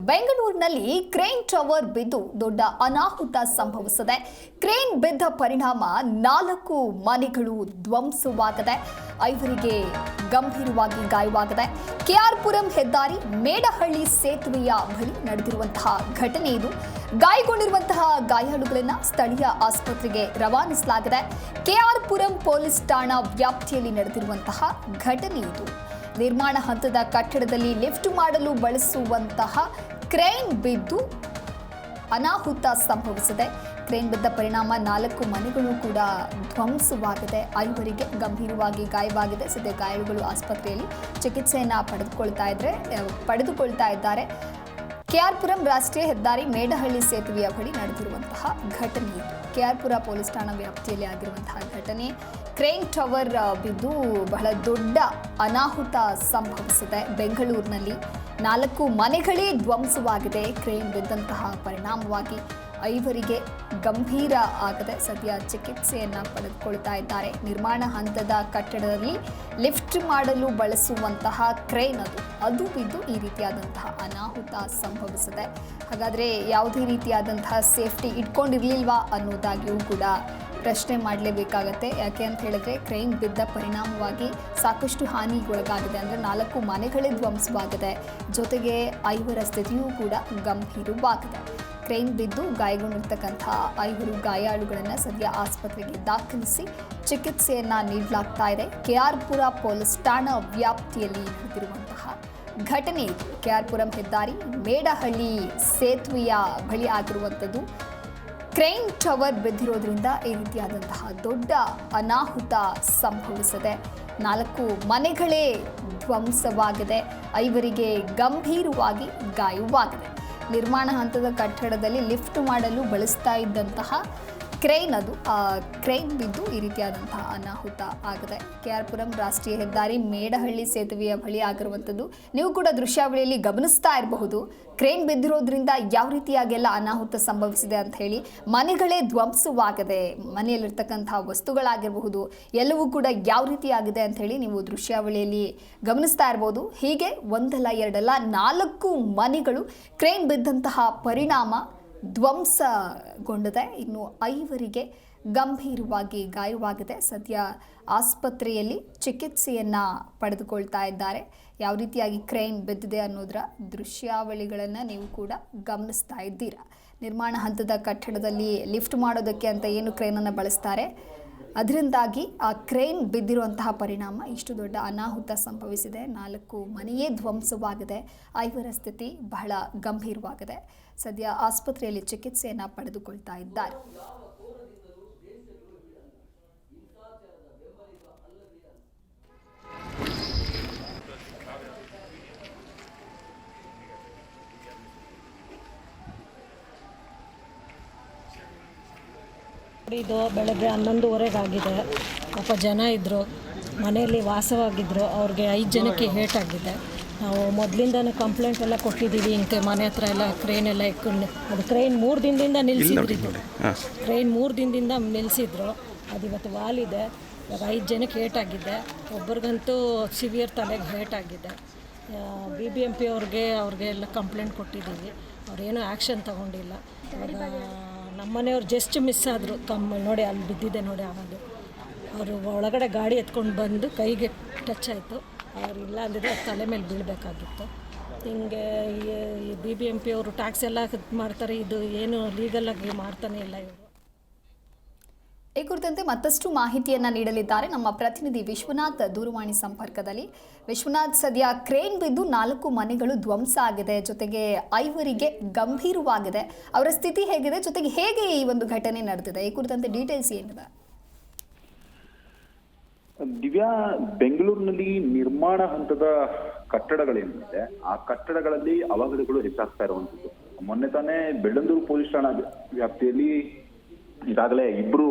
ಬೆಂಗಳೂರಿನಲ್ಲಿ crane tower ಬಿದ್ದು ದೊಡ್ಡ ಅನಾಹುತ ಸಂಭವಿಸಿದೆ. ಕ್ರೇನ್ ಬಿದ್ದ ಪರಿಣಾಮ 4 ಮನೆಗಳು ಧ್ವಂಸವಾಗಿದೆ. 5 ಗಂಭೀರವಾಗಿ ಗಾಯವಾಗಿದೆ. ಕೆಆರ್ಪುರಂ ಹೆದ್ದಾರಿ ಮೇಡಹಳ್ಳಿ ಸೇತುವೆಯ ಬಳಿ ನಡೆದಿರುವಂತಹ ಘಟನೆ ಇದು. ಗಾಯಗೊಂಡಿರುವಂತಹ ಗಾಯಾಳುಗಳನ್ನು ಸ್ಥಳೀಯ ಆಸ್ಪತ್ರೆಗೆ ರವಾನಿಸಲಾಗಿದೆ. ಕೆಆರ್ಪುರಂ ಪೊಲೀಸ್ ಠಾಣಾ ವ್ಯಾಪ್ತಿಯಲ್ಲಿ ನಡೆದಿರುವಂತಹ ಘಟನೆ ಇದು. ನಿರ್ಮಾಣ ಹಂತದ ಕಟ್ಟಡದಲ್ಲಿ ಲಿಫ್ಟ್ ಮಾಡಲು ಬಳಸುವಂತಹ ಕ್ರೇನ್ ಬಿದ್ದು ಅನಾಹುತ ಸಂಭವಿಸಿದೆ. ಕ್ರೇನ್ ಬಿದ್ದ ಪರಿಣಾಮ 4 ಮನೆಗಳು ಕೂಡ ಧ್ವಂಸವಾಗಿದೆ. 5 ಗಂಭೀರವಾಗಿ ಗಾಯವಾಗಿದೆ. ಸದ್ಯ ಗಾಯಾಳುಗಳು ಆಸ್ಪತ್ರೆಯಲ್ಲಿ ಚಿಕಿತ್ಸೆಯನ್ನು ಪಡೆದುಕೊಳ್ತಾ ಇದ್ದಾರೆ. ಕೆಆರ್ಪುರಂ ರಾಷ್ಟ್ರೀಯ ಹೆದ್ದಾರಿ ಮೇಡಹಳ್ಳಿ ಸೇತುವೆಯ ಬಳಿ ನಡೆದಿರುವಂತಹ ಘಟನೆ. ಕೆಆರ್ಪುರ ಪೊಲೀಸ್ ಠಾಣಾ ವ್ಯಾಪ್ತಿಯಲ್ಲಿ ಆಗಿರುವಂತಹ ಘಟನೆ. ಕ್ರೇನ್ ಟವರ್ ಬಿದ್ದು ಬಹಳ ದೊಡ್ಡ ಅನಾಹುತ ಸಂಭವಿಸಿದೆ. ಬೆಂಗಳೂರಿನಲ್ಲಿ 4 ಮನೆಗಳೇ ಧ್ವಂಸವಾಗಿದೆ. ಕ್ರೇನ್ ಬಿದ್ದಂತಹ ಪರಿಣಾಮವಾಗಿ 5 ಗಂಭೀರ ಆಗಿದೆ. ಸದ್ಯ ಚಿಕಿತ್ಸೆಯನ್ನು ಪಡೆದುಕೊಳ್ತಾ ಇದ್ದಾರೆ. ನಿರ್ಮಾಣ ಹಂತದ ಕಟ್ಟಡದಲ್ಲಿ ಲಿಫ್ಟ್ ಮಾಡಲು ಬಳಸುವಂತಹ ಕ್ರೇನ್ ಅದು ಬಿದ್ದು ಈ ರೀತಿಯಾದಂತಹ ಅನಾಹುತ ಸಂಭವಿಸಿದೆ. ಹಾಗಾದರೆ ಯಾವುದೇ ರೀತಿಯಾದಂತಹ ಸೇಫ್ಟಿ ಇಟ್ಕೊಂಡಿರಲಿಲ್ವಾ ಅನ್ನೋದಾಗಿಯೂ ಕೂಡ ಪ್ರಶ್ನೆ ಮಾಡಲೇಬೇಕಾಗತ್ತೆ. ಯಾಕೆ ಅಂತ ಹೇಳಿದ್ರೆ ಕ್ರೇನ್ ಬಿದ್ದ ಪರಿಣಾಮವಾಗಿ ಸಾಕಷ್ಟು ಹಾನಿಗೊಳಗಾಗಿದೆ. ಅಂದರೆ 4 ಮನೆಗಳೇ ಧ್ವಂಸವಾಗಿದೆ. ಜೊತೆಗೆ 5 ಸ್ಥಿತಿಯೂ ಕೂಡ ಗಂಭೀರವಾಗಿದೆ. ಕ್ರೇನ್ ಬಿದ್ದು ಗಾಯಗೊಂಡಿರ್ತಕ್ಕಂಥ 5 ಗಾಯಾಳುಗಳನ್ನು ಸದ್ಯ ಆಸ್ಪತ್ರೆಗೆ ದಾಖಲಿಸಿ ಚಿಕಿತ್ಸೆಯನ್ನು ನೀಡಲಾಗ್ತಾ ಇದೆ. ಕೆಆರ್ಪುರ ಪೊಲೀಸ್ ಠಾಣಾ ವ್ಯಾಪ್ತಿಯಲ್ಲಿ ನಡೆದಿರುವಂತಹ ಘಟನೆ ಇದು. ಕೆಆರ್ಪುರಂ ಹೆದ್ದಾರಿ ಮೇಡಹಳ್ಳಿ ಸೇತುವೆಯ ಬಳಿ ಆಗಿರುವಂಥದ್ದು. ಕ್ರೇನ್ ಟವರ್ ಬಿದ್ದಿರೋದ್ರಿಂದ ಈ ರೀತಿಯಾದಂತಹ ದೊಡ್ಡ ಅನಾಹುತ ಸಂಭವಿಸಿದೆ. 4 ಮನೆಗಳೇ ಧ್ವಂಸವಾಗಿದೆ. 5 ಗಂಭೀರವಾಗಿ ಗಾಯವಾಗಿದೆ. ನಿರ್ಮಾಣ ಹಂತದ ಕಟ್ಟಡದಲ್ಲಿ ಲಿಫ್ಟ್ ಮಾಡಲು ಬಳಸ್ತಾ ಇದ್ದಂತಹ ಕ್ರೇನ್ ಬಿದ್ದು ಈ ರೀತಿಯಾದಂತಹ ಅನಾಹುತ ಆಗಿದೆ. ಕೆಆರ್ಪುರಂ ರಾಷ್ಟ್ರೀಯ ಹೆದ್ದಾರಿ ಮೇಡಹಳ್ಳಿ ಸೇತುವೆಯ ಬಳಿ ಆಗಿರುವಂಥದ್ದು. ನೀವು ಕೂಡ ದೃಶ್ಯಾವಳಿಯಲ್ಲಿ ಗಮನಿಸ್ತಾ ಇರಬಹುದು. ಕ್ರೇನ್ ಬಿದ್ದಿರೋದ್ರಿಂದ ಯಾವ ರೀತಿಯಾಗೆಲ್ಲ ಅನಾಹುತ ಸಂಭವಿಸಿದೆ ಅಂತ ಹೇಳಿ. ಮನೆಗಳೇ ಧ್ವಂಸವಾಗಿದೆ. ಮನೆಯಲ್ಲಿರ್ತಕ್ಕಂತಹ ವಸ್ತುಗಳಾಗಿರಬಹುದು ಎಲ್ಲವೂ ಕೂಡ ಯಾವ ರೀತಿಯಾಗಿದೆ ಅಂತ ಹೇಳಿ ನೀವು ದೃಶ್ಯಾವಳಿಯಲ್ಲಿ ಗಮನಿಸ್ತಾ ಇರಬಹುದು. ಹೀಗೆ ಒಂದಲ್ಲ ಎರಡಲ್ಲ 4 ಮನೆಗಳು ಕ್ರೇನ್ ಬಿದ್ದಂತಹ ಪರಿಣಾಮ ಧ್ವಂಸಗೊಂಡಿದೆ. ಇನ್ನು 5 ಗಂಭೀರವಾಗಿ ಗಾಯವಾಗಿದೆ. ಸದ್ಯ ಆಸ್ಪತ್ರೆಯಲ್ಲಿ ಚಿಕಿತ್ಸೆಯನ್ನು ಪಡೆದುಕೊಳ್ತಾ ಇದ್ದಾರೆ. ಯಾವ ರೀತಿಯಾಗಿ ಕ್ರೇನ್ ಬಿದ್ದಿದೆ ಅನ್ನೋದರ ದೃಶ್ಯಾವಳಿಗಳನ್ನು ನೀವು ಕೂಡ ಗಮನಿಸ್ತಾ ಇದ್ದೀರಾ. ನಿರ್ಮಾಣ ಹಂತದ ಕಟ್ಟಡದಲ್ಲಿ ಲಿಫ್ಟ್ ಮಾಡೋದಕ್ಕೆ ಅಂತ ಏನು ಕ್ರೇನನ್ನು ಬಳಸ್ತಾರೆ, ಅದರಿಂದಾಗಿ ಆ ಕ್ರೇನ್ ಬಿದ್ದಿರುವಂತಹ ಪರಿಣಾಮ ಇಷ್ಟು ದೊಡ್ಡ ಅನಾಹುತ ಸಂಭವಿಸಿದೆ. 4 ಮನೆಯೇ ಧ್ವಂಸವಾಗಿದೆ. 5 ಸ್ಥಿತಿ ಬಹಳ ಗಂಭೀರವಾಗಿದೆ. ಸದ್ಯ ಆಸ್ಪತ್ರೆಯಲ್ಲಿ ಚಿಕಿತ್ಸೆಯನ್ನು ಪಡೆದುಕೊಳ್ತಾ ಇದ್ದಾರೆ. ಇದು ಬೆಳಗ್ಗೆ 11:30 ಆಗಿದೆ. ಪಾಪ ಜನ ಇದ್ದರು, ಮನೆಯಲ್ಲಿ ವಾಸವಾಗಿದ್ದರು. ಅವ್ರಿಗೆ 5 ಜನಕ್ಕೆ ಹೇಟಾಗಿದೆ. ನಾವು ಮೊದಲಿಂದನೇ ಕಂಪ್ಲೇಂಟ್ ಎಲ್ಲ ಕೊಟ್ಟಿದ್ದೀವಿ. ಇಂಕೆ ಮನೆ ಹತ್ರ ಎಲ್ಲ ಕ್ರೇನ್ ಎಲ್ಲ ಇಟ್ಕೊಂಡು ಅದು ಕ್ರೇನ್ 3 ದಿನದಿಂದ ನಿಲ್ಲಿಸಿದ್ರು. ಕ್ರೇನ್ 3 ದಿನದಿಂದ ನಿಲ್ಲಿಸಿದ್ರು. ಅದು ಇವತ್ತು ವಾಲಿದೆ. ಇವಾಗ 5 ಜನಕ್ಕೆ ಹೇಟಾಗಿದೆ. ಒಬ್ಬರಿಗಂತೂ ಸಿವಿಯರ್ ತಲೆಗೆ ಹೇಟಾಗಿದೆ. BBMP ಅವ್ರಿಗೆ ಎಲ್ಲ ಕಂಪ್ಲೇಂಟ್ ಕೊಟ್ಟಿದ್ದೀವಿ. ಅವ್ರೇನೂ ಆ್ಯಕ್ಷನ್ ತೊಗೊಂಡಿಲ್ಲ. ಇವಾಗ ನಮ್ಮನೆಯವ್ರು ಜಸ್ಟ್ ಮಿಸ್ ಆದರು. ನೋಡಿ ಅಲ್ಲಿ ಬಿದ್ದಿದೆ ನೋಡಿ. ಅವರು ಒಳಗಡೆ ಗಾಡಿ ಎತ್ಕೊಂಡು ಬಂದು ಕೈಗೆ ಟಚ್ ಆಯಿತು. ಅವ್ರು ಇಲ್ಲ ಅಂದಿದ್ರೆ ತಲೆ ಮೇಲೆ ಬೀಳಬೇಕಾಗಿತ್ತು. ಹಿಂಗೆ ಈ BBMP ಅವರು ಟ್ಯಾಕ್ಸ್ ಎಲ್ಲ ಮಾಡ್ತಾರೆ. ಇದು ಏನು ಲೀಗಲಾಗಿ ಮಾಡ್ತಾನೆ ಇಲ್ಲ ಇವರು. ಈ ಕುರಿತಂತೆ ಮತ್ತಷ್ಟು ಮಾಹಿತಿಯನ್ನು ನೀಡಲಿದ್ದಾರೆ ನಮ್ಮ ಪ್ರತಿನಿಧಿ ವಿಶ್ವನಾಥ್ ದೂರವಾಣಿ ಸಂಪರ್ಕದಲ್ಲಿ. ವಿಶ್ವನಾಥ್, ಸದ್ಯ ಕ್ರೇನ್ ಬಿದ್ದು 4 ಮನೆಗಳು ಧ್ವಂಸ ಆಗಿದೆ. ಜೊತೆಗೆ 5 ಗಂಭೀರವಾಗಿದೆ. ಅವರ ಸ್ಥಿತಿ ಹೇಗಿದೆ? ಜೊತೆಗೆ ಹೇಗೆ ಈ ಒಂದು ಘಟನೆ ನಡೆದಿದೆ? ಈ ಕುರಿತಂತೆ ಡೀಟೇಲ್ಸ್ ಏನಿದೆ? ದಿವ್ಯಾ, ಬೆಂಗಳೂರಿನಲ್ಲಿ ನಿರ್ಮಾಣ ಹಂತದ ಕಟ್ಟಡಗಳೇನಿದೆ ಆ ಕಟ್ಟಡಗಳಲ್ಲಿ ಅವಘಡಗಳು ಹೆಚ್ಚಾಗ್ತಾ ಇರುವಂತದ್ದು. ಮೊನ್ನೆ ತಾನೇ ಬೆಳ್ಳಂದೂರು ಪೊಲೀಸ್ ಠಾಣಾ ವ್ಯಾಪ್ತಿಯಲ್ಲಿ ಈಗಾಗಲೇ 2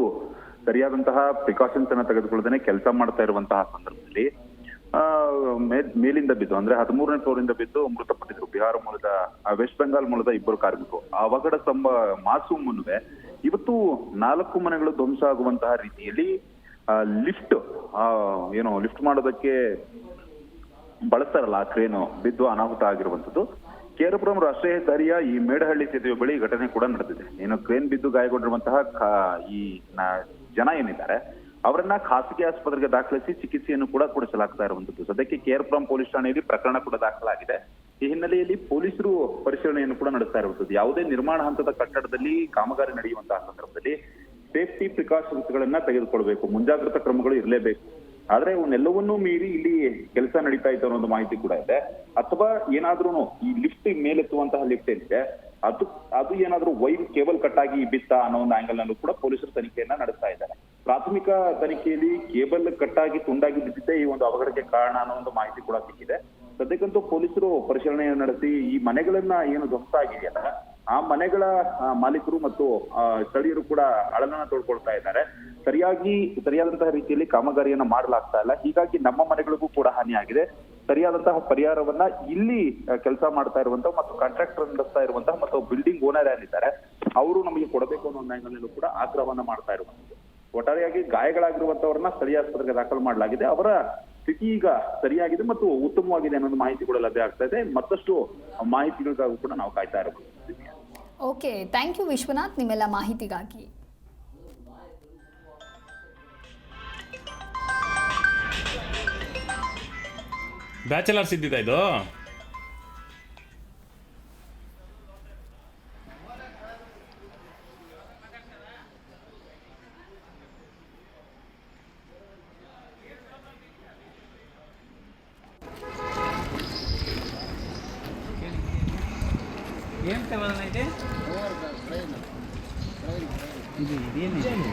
ಸರಿಯಾದಂತಹ ಪ್ರಿಕಾಷನ್ಸ್ ಅನ್ನ ತೆಗೆದುಕೊಳ್ಳದೇನೆ ಕೆಲಸ ಮಾಡ್ತಾ ಇರುವಂತಹ ಸಂದರ್ಭದಲ್ಲಿ ಮೇಲಿಂದ ಬಿದ್ದು, ಅಂದ್ರೆ 13ನೇ ಫ್ಲೋರಿಂದ ಬಿದ್ದು ಮೃತಪಟ್ಟಿದ್ರು. ಬಿಹಾರ ಮೂಲದ, ವೆಸ್ಟ್ ಬೆಂಗಾಲ್ ಮೂಲದ 2 ಕಾರ್ಮಿಕರು. ಆ ಅವಘಡ ಮಾಸು ಮುನ್ನುವೆ ಇವತ್ತು 4 ಮನೆಗಳು ಧ್ವಂಸ ಆಗುವಂತಹ ರೀತಿಯಲ್ಲಿ ಲಿಫ್ಟ್ ಲಿಫ್ಟ್ ಮಾಡೋದಕ್ಕೆ ಬಳಸ್ತಾರಲ್ಲ ಆ ಕ್ರೇನು ಬಿದ್ದು ಅನಾಹುತ ಆಗಿರುವಂತದ್ದು. ಕೇರಪುರಂ ರಾಷ್ಟ್ರೀಯ ಹೆದ್ದಾರಿಯ ಈ ಮೇಡಹಳ್ಳಿ ಸೇತುವೆ ಬಳಿ ಘಟನೆ ಕೂಡ ನಡೆದಿದೆ. ಏನು ಕ್ರೇನ್ ಬಿದ್ದು ಗಾಯಗೊಂಡಿರುವಂತಹ ಜನ ಏನಿದ್ದಾರೆ ಅವರನ್ನ ಖಾಸಗಿ ಆಸ್ಪತ್ರೆಗೆ ದಾಖಲಿಸಿ ಚಿಕಿತ್ಸೆಯನ್ನು ಕೂಡ ಕೊಡಿಸಲಾಗ್ತಾ ಇರುವಂತದ್ದು. ಸದ್ಯಕ್ಕೆ ಕೇರಪುರಂ ಪೊಲೀಸ್ ಠಾಣೆಯಲ್ಲಿ ಪ್ರಕರಣ ಕೂಡ ದಾಖಲಾಗಿದೆ. ಈ ಹಿನ್ನೆಲೆಯಲ್ಲಿ ಪೊಲೀಸರು ಪರಿಶೀಲನೆಯನ್ನು ಕೂಡ ನಡೆಸ್ತಾ ಇರುವಂತದ್ದು. ಯಾವುದೇ ನಿರ್ಮಾಣ ಹಂತದ ಕಟ್ಟಡದಲ್ಲಿ ಕಾಮಗಾರಿ ನಡೆಯುವಂತಹ ಸಂದರ್ಭದಲ್ಲಿ ಸೇಫ್ಟಿ ಪ್ರಿಕಾಷನ್ಸ್ ಗಳನ್ನ ತೆಗೆದುಕೊಳ್ಬೇಕು, ಮುಂಜಾಗ್ರತಾ ಕ್ರಮಗಳು ಇರಲೇಬೇಕು. ಆದ್ರೆ ಇವನ್ನೆಲ್ಲವನ್ನೂ ಮೀರಿ ಇಲ್ಲಿ ಕೆಲಸ ನಡೀತಾ ಇತ್ತು ಅನ್ನೋ ಒಂದು ಮಾಹಿತಿ ಕೂಡ ಇದೆ. ಅಥವಾ ಏನಾದ್ರೂ ಈ ಲಿಫ್ಟ್ ಮೇಲೆತ್ತುವಂತಹ ಲಿಫ್ಟ್ ಏನಿದೆ ಅದು ಏನಾದ್ರೂ ವೈರ್ ಕೇಬಲ್ ಕಟ್ಟಾಗಿ ಬಿತ್ತ ಅನ್ನೋ ಒಂದು ಆಂಗಲ್ ನಲ್ಲೂ ಕೂಡ ಪೊಲೀಸರು ತನಿಖೆಯನ್ನ ನಡೆಸ್ತಾ ಇದ್ದಾರೆ. ಪ್ರಾಥಮಿಕ ತನಿಖೆಯಲ್ಲಿ ಕೇಬಲ್ ಕಟ್ಟಾಗಿ ತುಂಡಾಗಿ ಬಿದ್ದಿದ್ದೇ ಈ ಒಂದು ಅವಘಡಕ್ಕೆ ಕಾರಣ ಅನ್ನೋ ಒಂದು ಮಾಹಿತಿ ಕೂಡ ಸಿಕ್ಕಿದೆ. ಸದ್ಯಕ್ಕಂತೂ ಪೊಲೀಸರು ಪರಿಶೀಲನೆಯನ್ನು ನಡೆಸಿ ಈ ಮನೆಗಳನ್ನ ಏನು ಧ್ವಂಸ ಆಗಿದೆಯಲ್ಲ ಆ ಮನೆಗಳ ಮಾಲೀಕರು ಮತ್ತು ಸ್ಥಳೀಯರು ಕೂಡ ಅಳಲನ್ನ ತೋಡ್ಕೊಳ್ತಾ ಇದ್ದಾರೆ. ಸರಿಯಾದಂತಹ ರೀತಿಯಲ್ಲಿ ಕಾಮಗಾರಿಯನ್ನ ಮಾಡಲಾಗ್ತಾ ಇಲ್ಲ, ಹೀಗಾಗಿ ನಮ್ಮ ಮನೆಗಳಿಗೂ ಕೂಡ ಹಾನಿ ಆಗಿದೆ. ಸರಿಯಾದಂತಹ ಪರಿಹಾರವನ್ನ ಇಲ್ಲಿ ಕೆಲಸ ಮಾಡ್ತಾ ಇರುವಂತಹ ಮತ್ತು ಕಾಂಟ್ರಾಕ್ಟರ್ ನಡೆಸ್ತಾ ಇರುವಂತಹ ಮತ್ತು ಬಿಲ್ಡಿಂಗ್ ಓನರ್ ಯಾರಿದ್ದಾರೆ ಅವರು ನಮಗೆ ಕೊಡಬೇಕು ಅನ್ನೋ ಒಂದು ಆಂಗಲ್ನಲ್ಲೂ ಕೂಡ ಆಗ್ರಹವನ್ನ ಮಾಡ್ತಾ ಇರುವಂತದ್ದು. ಒಟ್ಟಾರೆಯಾಗಿ ಗಾಯಗಳಾಗಿರುವಂತವರನ್ನ ಸ್ಥಳೀಯ ಆಸ್ಪತ್ರೆಗೆ ದಾಖಲು ಮಾಡಲಾಗಿದೆ. ಅವರ ಸ್ಥಿತಿ ಈಗ ಸರಿಯಾಗಿದೆ ಮತ್ತು ಉತ್ತಮವಾಗಿದೆ ಅನ್ನೋದು ಮಾಹಿತಿ ಕೂಡ ಲಭ್ಯ ಆಗ್ತಾ ಇದೆ. ಮತ್ತಷ್ಟು ಮಾಹಿತಿಗಳಿಗಾಗೂ ಕೂಡ ನಾವು ಕಾಯ್ತಾ ಇರಬಹುದು. ಓಕೆ, ಥ್ಯಾಂಕ್ ಯು ವಿಶ್ವನಾಥ್ ನಿಮ್ಮೆಲ್ಲ ಮಾಹಿತಿಗಾಗಿ. ಬ್ಯಾಚಲರ್ಸ್ ಇದ್ದಿದ್ದ ಇದು ఏం తెవలనైతే ఇది ఇదేంటి